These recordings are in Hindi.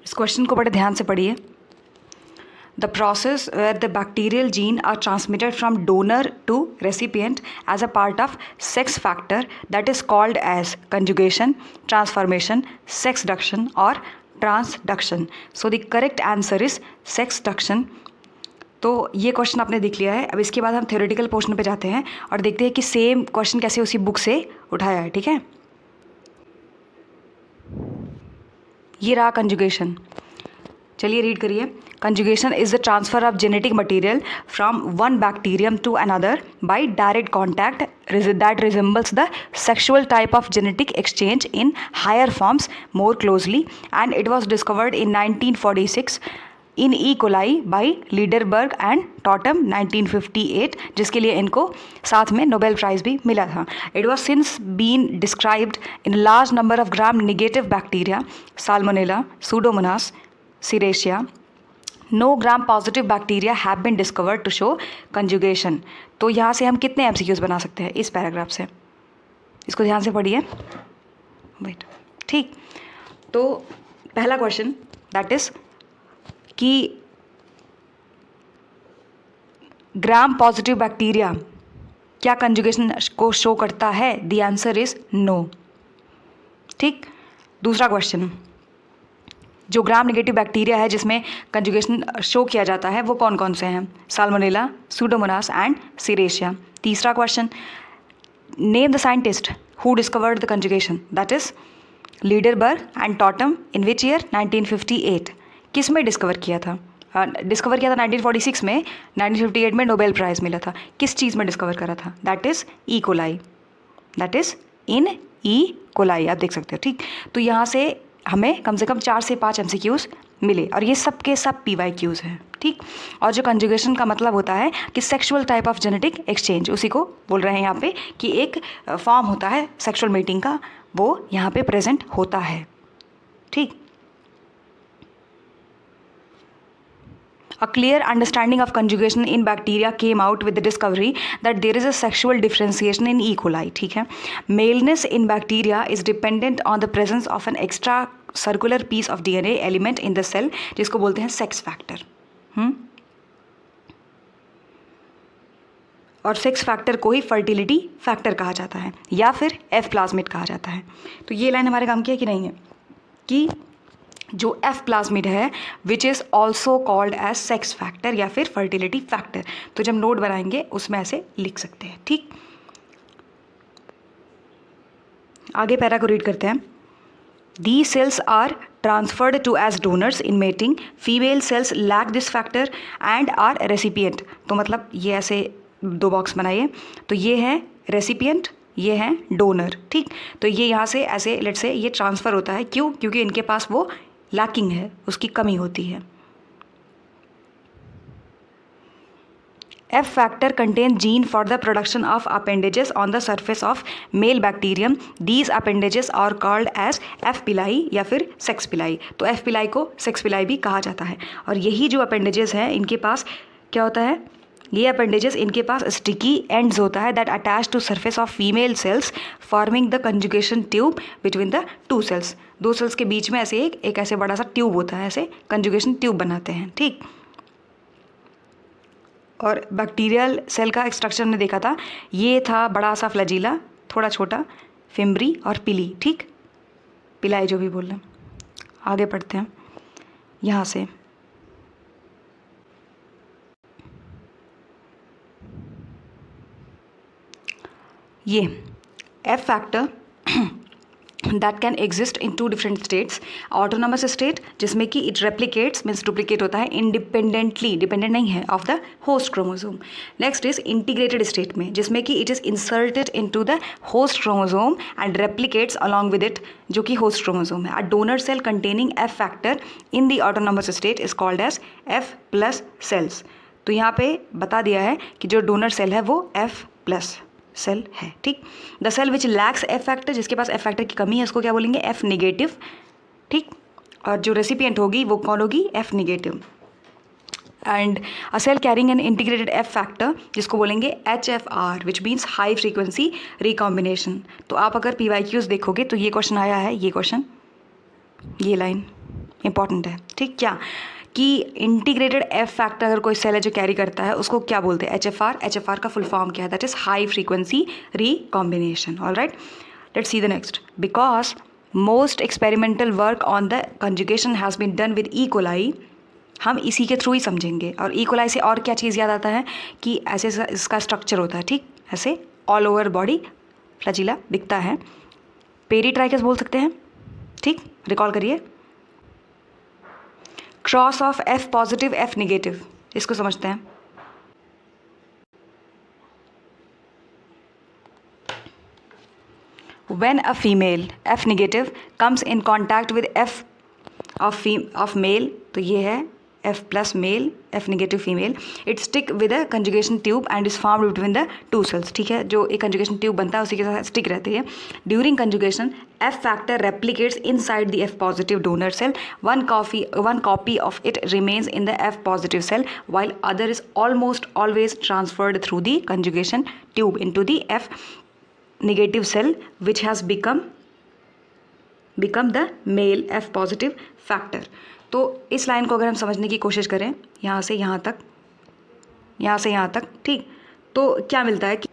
इस क्वेश्चन को बड़े ध्यान से पढ़िए। The process where the bacterial gene are transmitted from donor to recipient as a part of sex factor that is called as conjugation, transformation, sexduction or transduction. So the correct answer is sexduction. तो ये क्वेश्चन आपने देख लिया है। अब इसके बाद हम थ्योरेटिकल पोर्शन पे जाते हैं और देखते हैं कि सेम क्वेश्चन कैसे उसी बुक से उठाया है। ठीक है, ये रहा कंजुगेशन। चलिए रीड करिए। Conjugation is the transfer of genetic material from one bacterium to another by direct contact that resembles the sexual type of genetic exchange in higher forms more closely, and it was discovered in 1946 in E. coli by Lederberg and Totem 1958, जिसके लिए इनको साथ में नोबेल प्राइज़ भी मिला था। It was since been described in a large number of gram-negative bacteria, Salmonella, Pseudomonas, Serratia. No gram-positive bacteria have been discovered to show conjugation. तो यहाँ से हम कितने MCQs बना सकते हैं इस पैराग्राफ से? इसको ध्यान से पढ़िए। वेट, ठीक। तो पहला क्वेश्चन दैट इज कि ग्राम पॉजिटिव बैक्टीरिया क्या कंजुगेशन को शो करता है? The answer is no. ठीक। दूसरा क्वेश्चन, जो ग्राम नेगेटिव बैक्टीरिया है जिसमें कंजुगेशन शो किया जाता है वो कौन कौन से हैं? Salmonella, pseudomonas and serratia. तीसरा question, name the scientist who discovered the conjugation, that is Lederberg and Tatum, in which year? 1958। किस में डिस्कवर किया था? डिस्कवर किया था 1946 में, 1958 में नोबेल प्राइज़ मिला था। किस चीज़ में डिस्कवर करा था? That is E coli, that is in E coli. आप देख सकते हो। ठीक। तो यहाँ से हमें कम से कम 4 से 5 MCQs मिले और ये सब के सब PYQs हैं। ठीक। और जो कंजुगेशन का मतलब होता है कि sexual type of genetic exchange, उसी को बोल रहे हैं यहाँ पे कि एक फॉर्म होता है सेक्सुअल मेटिंग का, वो यहाँ पे प्रेजेंट होता है। ठीक। A clear understanding of conjugation in bacteria came out with the discovery that there is a sexual differentiation in E. coli. ठीक है। Maleness in bacteria is dependent on the presence of an extra circular piece of DNA element in the cell, जिसको बोलते हैं सेक्स फैक्टर। और सेक्स फैक्टर को ही फर्टिलिटी फैक्टर कहा जाता है या फिर F प्लाज्मिड कहा जाता है। तो ये लाइन हमारे काम की है कि नहीं है कि जो F प्लाज्मिड है which is also called as sex factor या फिर फर्टिलिटी फैक्टर। तो जब नोट बनाएंगे उसमें ऐसे लिख सकते हैं। ठीक। आगे पैरा को रीड करते हैं। The cells are transferred to as donors in mating, female cells lack this factor and are recipient. तो मतलब ये ऐसे 2 बॉक्स बनाइए। तो ये है रेसिपिएंट, ये है डोनर। ठीक। तो ये यहाँ से ऐसे लेट से ये ट्रांसफ़र होता है। क्यों? क्योंकि इनके पास वो लैकिंग है, उसकी कमी होती है। F factor contains gene for the production of appendages on the surface of male bacterium. These appendages are called as F pili या फिर sex pili। तो F pili को sex pili भी कहा जाता है। और यही जो appendages हैं इनके पास क्या होता है? ये appendages इनके पास sticky ends होता है that attach to surface of female cells forming the conjugation tube between the two cells। 2 cells के बीच में ऐसे एक ऐसे बड़ा सा ट्यूब होता है, ऐसे कंजुगेशन ट्यूब बनाते हैं। ठीक। और बैक्टीरियल सेल का स्ट्रक्चर ने देखा था, ये था बड़ा सा फ्लैजिला, थोड़ा छोटा फिम्ब्री और पिली। ठीक। पिलाई जो भी बोल रहे हैं। आगे पढ़ते हैं यहाँ से। ये F factor that can exist in 2 different states. Autonomous state जिसमें कि इट रेप्लिकेट्स मीन्स डुप्लीकेट होता है इंडिपेंडेंटली, डिपेंडेंट नहीं है, of the host chromosome. Next is integrated state में जिसमें कि it is inserted into the host chromosome and replicates along with it, जो कि होस्ट क्रोमोसोम है। A donor cell containing F factor in the autonomous state is called as F+ cells. तो यहाँ पे बता दिया है कि जो डोनर सेल है वो F+ सेल है। ठीक। The cell which lacks F factor, जिसके पास F फैक्टर की कमी है, उसको क्या बोलेंगे? F negative. ठीक। और जो रेसिपिएंट होगी वो कौन होगी? F negative. And a cell carrying an integrated F factor जिसको बोलेंगे HFR which means high frequency recombination. तो आप अगर PYQs देखोगे तो ये क्वेश्चन आया है, ये क्वेश्चन, ये लाइन इंपॉर्टेंट है, ठीक। क्या कि इंटीग्रेटेड एफ फैक्टर अगर कोई सेल है जो कैरी करता है उसको क्या बोलते हैं, HFR। HFR का फुल फॉर्म क्या है, that is high frequency recombination. All right, let's see the next. Because most experimental work on the conjugation has been done with E coli, हम इसी के थ्रू ही समझेंगे। और ई कोलाई से और क्या चीज़ याद आता है कि ऐसे इसका स्ट्रक्चर होता है, ठीक, ऐसे ऑल ओवर बॉडी फ्लैजिला दिखता है, पेरीट्राइकस बोल सकते हैं, ठीक। रिकॉल करिए, cross of F positive F negative, इसको समझते हैं। When a female F negative comes in contact with F of male, तो ये है F plus male, F negative female, it stick with a conjugation tube and is formed between the two cells, ठीक है। जो एक conjugation tube बनता है उसी के साथ स्टिक रहती है। During conjugation, F factor replicates inside the F positive donor cell. One copy of it remains in the F positive cell, while other is almost always transferred through the conjugation tube into the F negative cell, which has become the male F positive factor. तो इस लाइन को अगर हम समझने की कोशिश करें यहाँ से यहाँ तक, यहाँ से यहाँ तक, ठीक, तो क्या मिलता है कि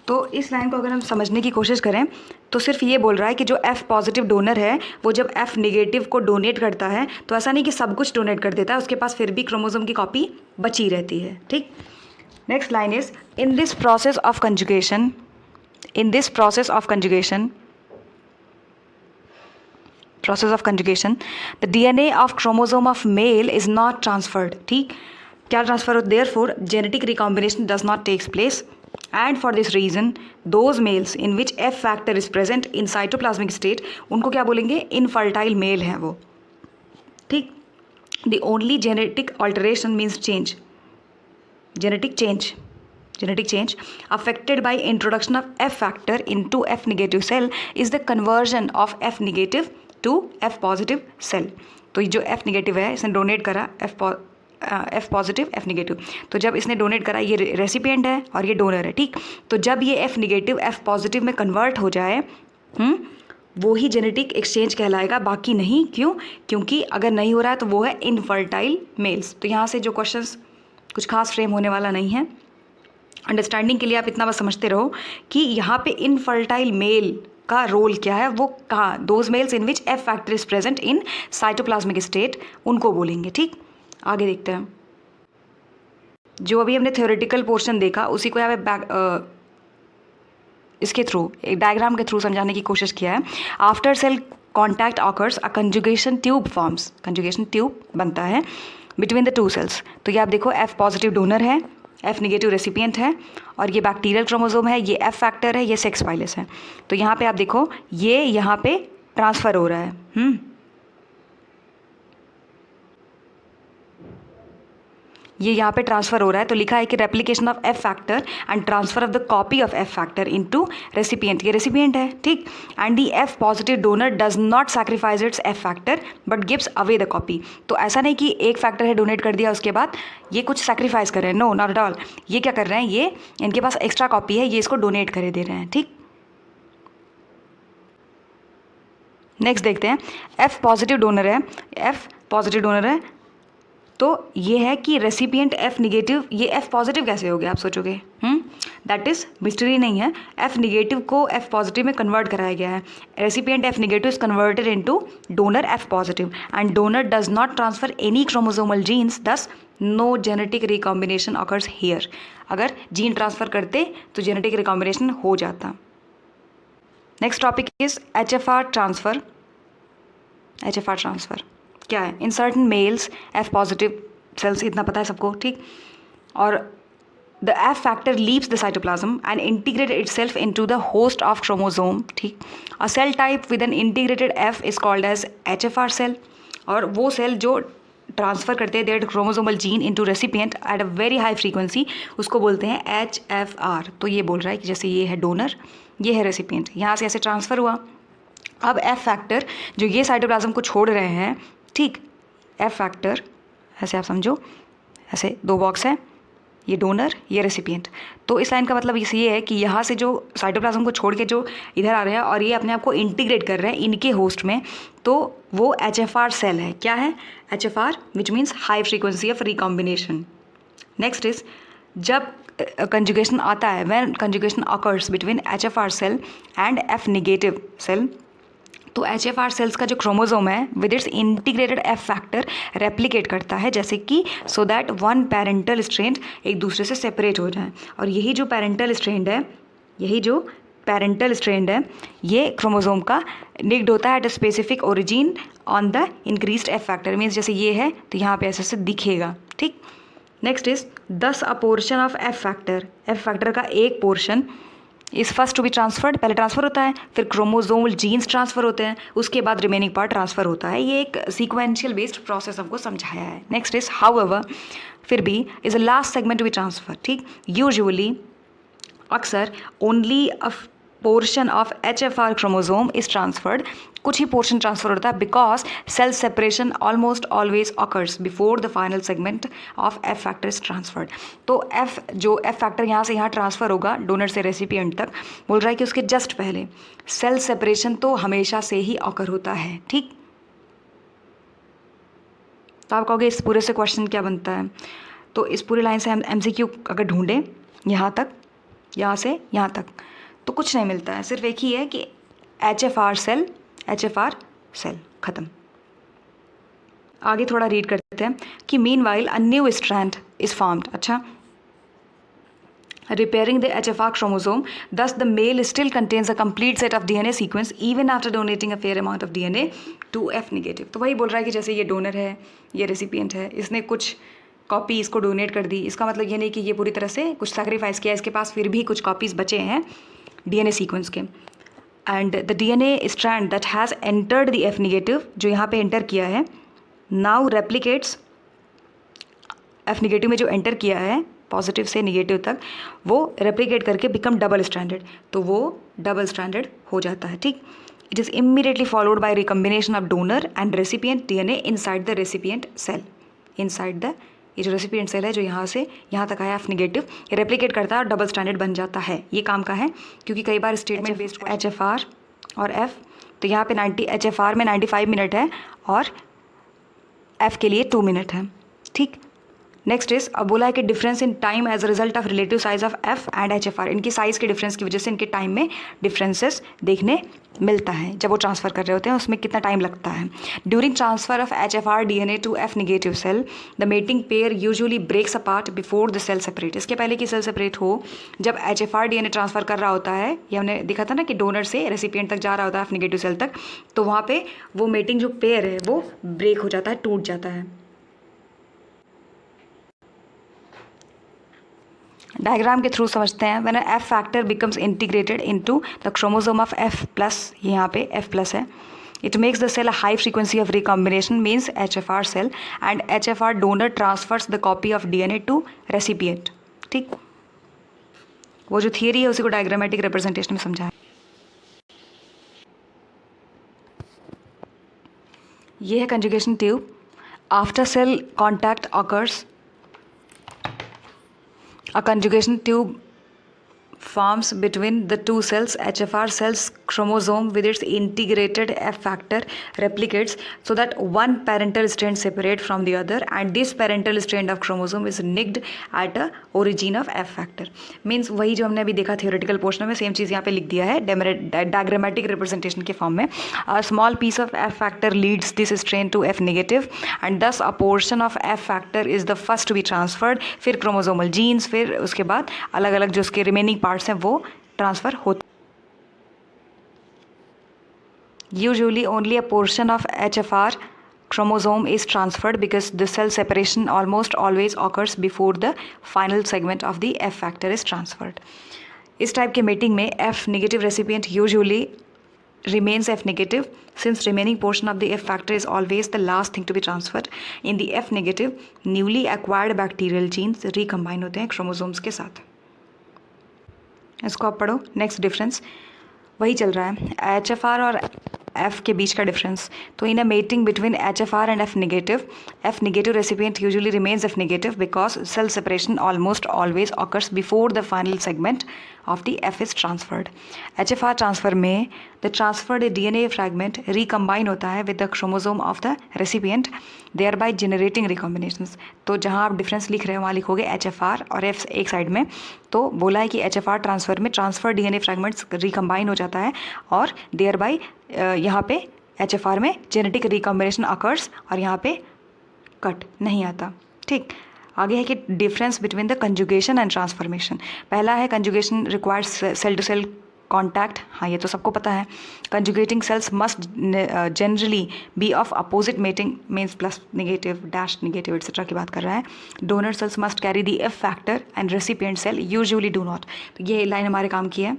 तो इस लाइन को अगर हम समझने की कोशिश करें तो सिर्फ ये बोल रहा है कि जो F पॉजिटिव डोनर है वो जब F निगेटिव को डोनेट करता है तो ऐसा नहीं कि सब कुछ डोनेट कर देता है, उसके पास फिर भी क्रोमोसोम की कॉपी बची रहती है, ठीक। Next line is, in this process of conjugation, the DNA of chromosome of male is not transferred, ठीक, क्या ट्रांसफर हो, therefore genetic recombination does not takes place, and for this reason those males in which F factor is present in cytoplasmic state उनको क्या बोलेंगे, infertile male हैं वो, ठीक। The only genetic alteration means change, genetic change affected by introduction of F factor into F negative cell is the conversion of F negative to F positive cell. तो ये जो F negative है इसने डोनेट करा F पॉजिटिव F नेगेटिव, तो जब इसने डोनेट करा, ये रेसिपिएंट है और ये डोनर है, ठीक। तो जब ये F नेगेटिव F पॉजिटिव में कन्वर्ट हो जाए, वो ही जेनेटिक एक्सचेंज कहलाएगा, बाकी नहीं। क्यों? क्योंकि अगर नहीं हो रहा है तो वो है इनफर्टाइल मेल्स। तो यहाँ से जो क्वेश्चंस कुछ खास फ्रेम होने वाला नहीं है, अंडरस्टैंडिंग के लिए आप इतना बस समझते रहो कि यहाँ पे इनफर्टाइल मेल का रोल क्या है, वो कहाँ, those males in which F factor is present in cytoplasmic state, उनको बोलेंगे, ठीक। आगे देखते हैं, जो अभी हमने थ्योरेटिकल पोर्शन देखा उसी को यहाँ पे इसके थ्रू, एक डायग्राम के थ्रू समझाने की कोशिश किया है। After cell contact occurs a conjugation tube forms, conjugation tube बनता है बिटवीन द टू सेल्स। तो ये आप देखो F पॉजिटिव डोनर है, F नेगेटिव रेसिपिएंट है, और ये बैक्टीरियल क्रोमोसोम है, ये F फैक्टर है, ये सेक्स फाइलस है। तो यहाँ पे आप देखो ये यहाँ पे ट्रांसफ़र हो रहा है, ये यहाँ पे ट्रांसफ़र हो रहा है। तो लिखा है कि replication of F factor and transfer of the copy of F factor into recipient, ये रेसिपिएंट है, ठीक। And the F positive donor does not sacrifice it's F factor but gives away the copy. तो ऐसा नहीं कि एक फैक्टर है डोनेट कर दिया उसके बाद ये कुछ सैक्रिफाइस कर रहे हैं, नो, नॉट एट ऑल। ये क्या कर रहे हैं, ये इनके पास एक्स्ट्रा कॉपी है, ये इसको डोनेट करे दे रहे हैं, ठीक। नेक्स्ट देखते हैं, F पॉजिटिव डोनर है, F पॉजिटिव डोनर है, तो ये है कि रेसिपिएंट F निगेटिव, ये F पॉजिटिव कैसे हो गया आप सोचोगे, दैट इज़ मिस्ट्री नहीं है। F निगेटिव को F पॉजिटिव में कन्वर्ट कराया गया है, recipient F negative is converted into donor F positive and donor does not transfer any chromosomal genes, thus no genetic recombination occurs here. अगर जीन ट्रांसफ़र करते तो जेनेटिक रिकॉम्बिनेशन हो जाता। Next topic is HFR transfer. HFR transfer क्या है, in certain males F positive cells, इतना पता है सबको, ठीक। और the F factor leaves the cytoplasm and integrate itself into the host of chromosome, ठीक। A cell type with an integrated F is called as HFR cell. और वो सेल जो ट्रांसफ़र करते हैं that chromosomal gene into recipient at a very high frequency, उसको बोलते हैं HFR। तो ये बोल रहा है कि जैसे ये है डोनर, ये है रेसिपिएंट, यहाँ से ऐसे ट्रांसफ़र हुआ। अब F फैक्टर जो ये साइटोप्लाज्म को छोड़ रहे हैं, ठीक, F फैक्टर ऐसे आप समझो, ऐसे दो बॉक्स है, ये डोनर, ये रेसिपिएंट। तो इस लाइन का मतलब ये है कि यहाँ से जो साइटोप्लाज्म को छोड़ के जो इधर आ रहे हैं और ये अपने आप को इंटीग्रेट कर रहे हैं इनके होस्ट में, तो वो HFR सेल है। क्या है? HFR, which means high frequency of recombination. Next is, जब कंजुगेशन आता है, when conjugation occurs between HFR cell and F negative cell, तो HFR सेल्स का जो क्रोमोसोम है with its integrated F factor replicate करता है, जैसे कि so that one parental strand एक दूसरे से सेपरेट हो जाए। और यही जो पेरेंटल स्ट्रैंड है ये क्रोमोसोम का निक्ड होता है at a specific origin on the increased F factor. Means जैसे ये है तो यहाँ पे ऐसे दिखेगा, ठीक। Next is, thus a portion of F factor का एक portion is first to be transferred, पहले ट्रांसफ़र होता है, फिर क्रोमोसोमल जीन्स ट्रांसफ़र होते हैं, उसके बाद रिमेनिंग पार्ट ट्रांसफ़र होता है। ये एक सीक्वेंशियल बेस्ड प्रोसेस हमको समझाया है। नेक्स्ट इज, हाउएवर, फिर भी is a last segment to be transfer, ठीक। यूजुअली, अक्सर, only a portion of HFR chromosome is transferred, कुछ ही पोर्शन ट्रांसफर होता है, because cell separation almost always occurs before the final segment of F factor is transferred. तो F फैक्टर यहाँ से यहाँ ट्रांसफर होगा डोनर से रेसिपिएंट तक, बोल रहा है कि उसके जस्ट पहले सेल सेपरेशन तो हमेशा से ही ऑकर होता है, ठीक। तो आप कहोगे इस पूरे से क्वेश्चन क्या बनता है? तो इस पूरी लाइन से हम MCQ अगर ढूंढें यहाँ तक, यहाँ से यहाँ तक, तो कुछ नहीं मिलता है, सिर्फ एक ही है कि HFR सेल, ख़त्म। आगे थोड़ा रीड करते हैं कि meanwhile a new strand is formed. अच्छा, repairing the HFR chromosome, thus the male still contains a complete set of DNA sequence even after donating a fair amount of DNA to F negative। तो वही बोल रहा है कि जैसे ये डोनर है, ये रेसिपिएंट है, इसने कुछ कॉपी इसको डोनेट कर दी, इसका मतलब ये नहीं कि ये पूरी तरह से कुछ सैक्रिफाइस किया, इसके पास फिर भी कुछ कॉपीज़ बचे हैं DNA सीक्वेंस के। And the DNA strand that has entered the F negative, जो यहाँ पे एंटर किया है, नाउ रेप्लिकेट्स, F नेगेटिव में जो एंटर किया है पॉजिटिव से नेगेटिव तक, वो रेप्लिकेट करके बिकम डबल स्ट्रैंडेड, तो वो डबल स्ट्रैंडेड हो जाता है, ठीक। It is immediately followed by recombination of donor and recipient DNA inside the recipient cell, inside the, ये जो रेसिपिएंट सेल है जो यहाँ से यहाँ तक आया F नेगेटिव, ये रेप्लिकेट करता है और डबल स्ट्रैंडेड बन जाता है। ये काम का है, क्योंकि कई बार स्टेटमेंट बेस्ड HFR और F, तो यहाँ पे HFR में 95 मिनट है और F के लिए 2 मिनट है, ठीक। नेक्स्ट इज, अब बोला है कि difference in time as a result of relative size of F and HFR, इनकी साइज़ के डिफरेंस की वजह से इनके टाइम में डिफरेंसेस देखने मिलता है। जब वो ट्रांसफ़र कर रहे होते हैं उसमें कितना टाइम लगता है। During transfer of HFR DNA to F negative cell, the mating pair usually breaks apart before the cell separate. इसके पहले कि सेल सेपरेट हो, जब HFR DNA ट्रांसफ़र कर रहा होता है, ये हमने देखा था ना कि डोनर से रेसिपिएंट तक जा रहा होता है F नेगेटिव सेल तक, तो वहाँ पे वो मेटिंग जो पेयर है वो ब्रेक हो जाता है, टूट जाता है। डायग्राम के थ्रू समझते हैं। When F factor becomes integrated into the chromosome of F plus, यहाँ पे F प्लस है, it makes the cell a high frequency of recombination, means HFR cell, and HFR donor transfers the copy of DNA to recipient, ठीक। वो जो थियरी है उसी को डायग्रामेटिक रिप्रेजेंटेशन में समझा है। ये है conjugation tube. After cell contact occurs, a conjugation tube forms between the two cells. HFR cells chromosome with its integrated F factor replicates so that one parental strand separate from the other, and this parental strand of chromosome is nicked at a origin of F factor। Means वही जो हमने अभी देखा थियोरेटिकल पोर्शन में, सेम चीज़ यहाँ पे लिख दिया है डायग्रामेटिक रिप्रेजेंटेशन के फॉर्म में। Small piece of F factor leads this strand to F negative and thus a portion of F factor is the first to be transferred। फिर क्रोमोसोमल जीन्स, फिर उसके बाद अलग अलग जो उसके रिमेनिंग पार्ट्स हैं वो ट्रांसफ़र होते। Usually only a portion of HFR chromosome is transferred because the cell separation almost always occurs before the final segment of the F factor is transferred। इस टाइप के मेटिंग में F negative recipient usually remains F negative since remaining portion of the F factor is always the last thing to be transferred। in the F negative newly acquired bacterial genes recombine होते हैं chromosomes के साथ। इसको आप पढ़ो। नेक्स्ट डिफरेंस वही चल रहा है, HFR और एफ के बीच का डिफरेंस। तो in a mating between HFR and F negative recipient usually remains F negative because cell separation almost always occurs before the final segment of the F is transferred. HFR transfer में the transferred DNA fragment recombine होता है with the chromosome of the recipient, thereby generating recombinations. तो जहाँ आप डिफरेंस लिख रहे हो वहाँ लिखोगे HFR और F एक साइड में। तो बोला है कि HFR ट्रांसफर में ट्रांसफर DNA फ्रैगमेंट्स रिकम्बाइन हो जाता है और देयर बाय यहाँ पे HFR में जेनेटिक रिकॉम्बिनेशन अकर्स और यहाँ पे कट नहीं आता। ठीक, आगे है कि difference between the conjugation and transformation. पहला है conjugation requires cell to cell contact. हाँ, ये तो सबको पता है। Conjugating cells must generally be of opposite mating, means plus negative, dash negative et cetera की बात कर रहा है। Donor cells must carry the F factor and recipient cell usually do not. तो ये लाइन हमारे काम की है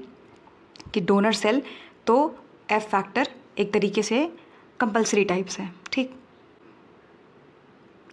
कि डोनर सेल तो F फैक्टर एक तरीके से कंपल्सरी टाइप्स है। ठीक,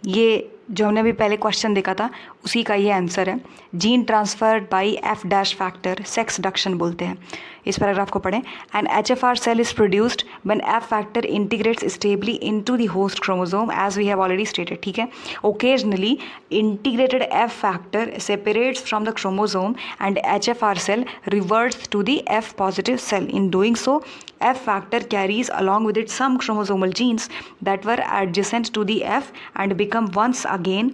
ये जो हमने अभी पहले क्वेश्चन देखा था उसी का ये आंसर है। Gene transferred by F dash factor sexduction बोलते हैं। इस पैराग्राफ को पढ़ें। And HFR cell is produced when F factor integrates stably into the host chromosome as we have already stated. ठीक है, occasionally integrated F factor separates from the chromosome and HFR cell reverts to the F positive cell. In doing so F factor carries along with it some chromosomal genes that were adjacent to the F and become once again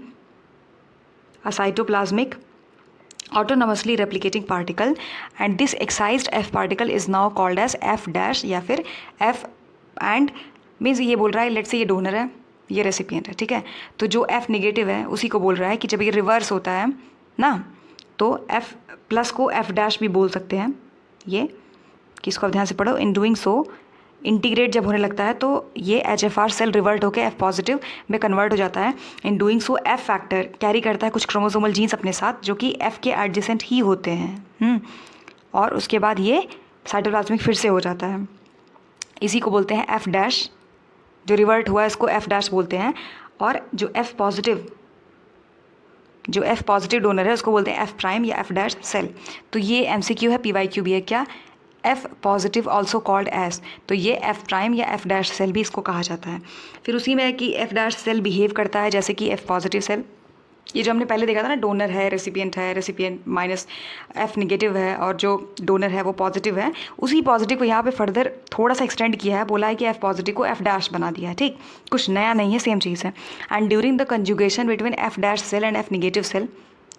a cytoplasmic autonomously replicating particle, and this excised F particle is now called as F dash या फिर F and means ये बोल रहा है लेट्स से ये डोनर है, ये रेसिपिएंट है। ठीक है, तो जो F नेगेटिव है उसी को बोल रहा है कि जब ये रिवर्स होता है ना तो F प्लस को F डैश भी बोल सकते हैं। ये किसको आप ध्यान से पढ़ो। इन डूइंग सो इंटीग्रेट जब होने लगता है तो ये HFR सेल रिवर्ट होकर F पॉजिटिव में कन्वर्ट हो जाता है। इन doing so F factor carry करता है कुछ क्रोमोसोमल जीन्स अपने साथ जो कि F के एडजेसेंट ही होते हैं। और उसके बाद ये साइटोप्लाज्मिक फिर से हो जाता है। इसी को बोलते हैं F डैश, जो रिवर्ट हुआ है इसको F डैश बोलते हैं। और जो F पॉजिटिव डोनर है उसको बोलते हैं F प्राइम या F डैश सेल। तो ये MCQ है, PYQ भी है। क्या? F positive also called S. तो ये F प्राइम या F डैश सेल भी इसको कहा जाता है। फिर उसी में है कि F डैश सेल बिहेव करता है जैसे कि F पॉजिटिव सेल। ये जो हमने पहले देखा था ना, डोनर है, रेसिपिएंट माइनस F नेगेटिव है और जो डोनर है वो पॉजिटिव है, उसी पॉजिटिव को यहाँ पे फर्दर थोड़ा सा एक्सटेंड किया है। बोला है कि F पॉजिटिव को F डैश बना दिया है। ठीक, कुछ नया नहीं है, सेम चीज़ है। And during the conjugation between F dash cell and F negative cell,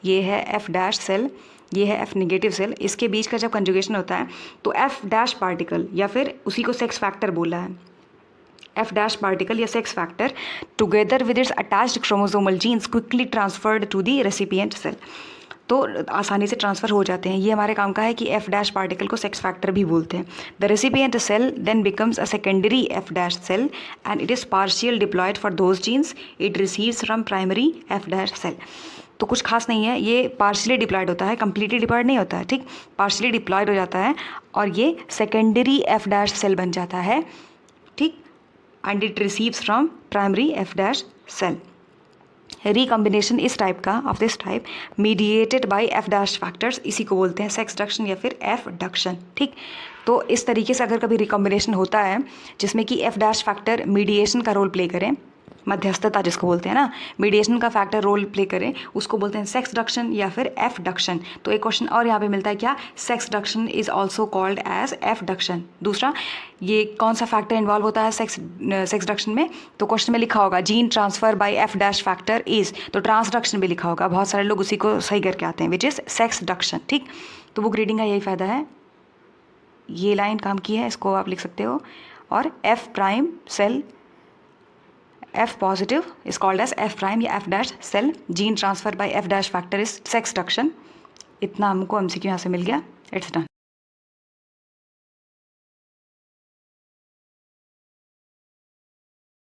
ये है F डैश सेल, ये है F नेगेटिव सेल, इसके बीच का जब कंजुगेशन होता है तो F डैश पार्टिकल या फिर उसी को सेक्स फैक्टर बोला है, F डैश पार्टिकल या sex factor together with its attached chromosomal genes quickly transferred to the recipient cell. तो आसानी से ट्रांसफ़र हो जाते हैं। ये हमारे काम का है कि F डैश पार्टिकल को सेक्स फैक्टर भी बोलते हैं। The recipient cell then becomes a secondary F dash cell and it is partial diploid for those genes it receives from primary F dash cell. तो कुछ खास नहीं है, ये पार्शियली डिप्लॉयड होता है, कम्प्लीटली डिप्लॉयड नहीं होता है। ठीक, पार्शियली डिप्लॉयड हो जाता है और ये सेकेंडरी F डैश सेल बन जाता है। ठीक, and it receives from primary F dash cell. Recombination इस टाइप का, of this type, mediated by F dash factors, इसी को बोलते हैं सेक्स डक्शन या फिर F डक्शन। ठीक, तो इस तरीके से अगर कभी रिकॉम्बिनेशन होता है जिसमें कि F डैश फैक्टर मीडिएशन का रोल प्ले करें, मध्यस्थता जिसको बोलते हैं ना, मीडिएशन का फैक्टर रोल प्ले करें, उसको बोलते हैं सेक्स डक्शन या फिर F डक्शन। तो एक क्वेश्चन और यहाँ पे मिलता है, क्या? Sexduction is also called as F duction. दूसरा, ये कौन सा फैक्टर इन्वॉल्व होता है सेक्स डक्शन में? तो क्वेश्चन में लिखा होगा gene transfer by F dash factor is, तो ट्रांसडक्शन भी लिखा होगा। बहुत सारे लोग उसी को सही करके आते हैं, विच इज़ सेक्स डक्शन। ठीक, तो बुक रीडिंग का यही फ़ायदा है। ये लाइन काम की है, इसको आप लिख सकते हो। और F prime cell F positive is called as F prime या F dash cell. Gene transfer by F dash factor is sex duction. इतना हमको MCQ यहाँ से मिल गया. It's done.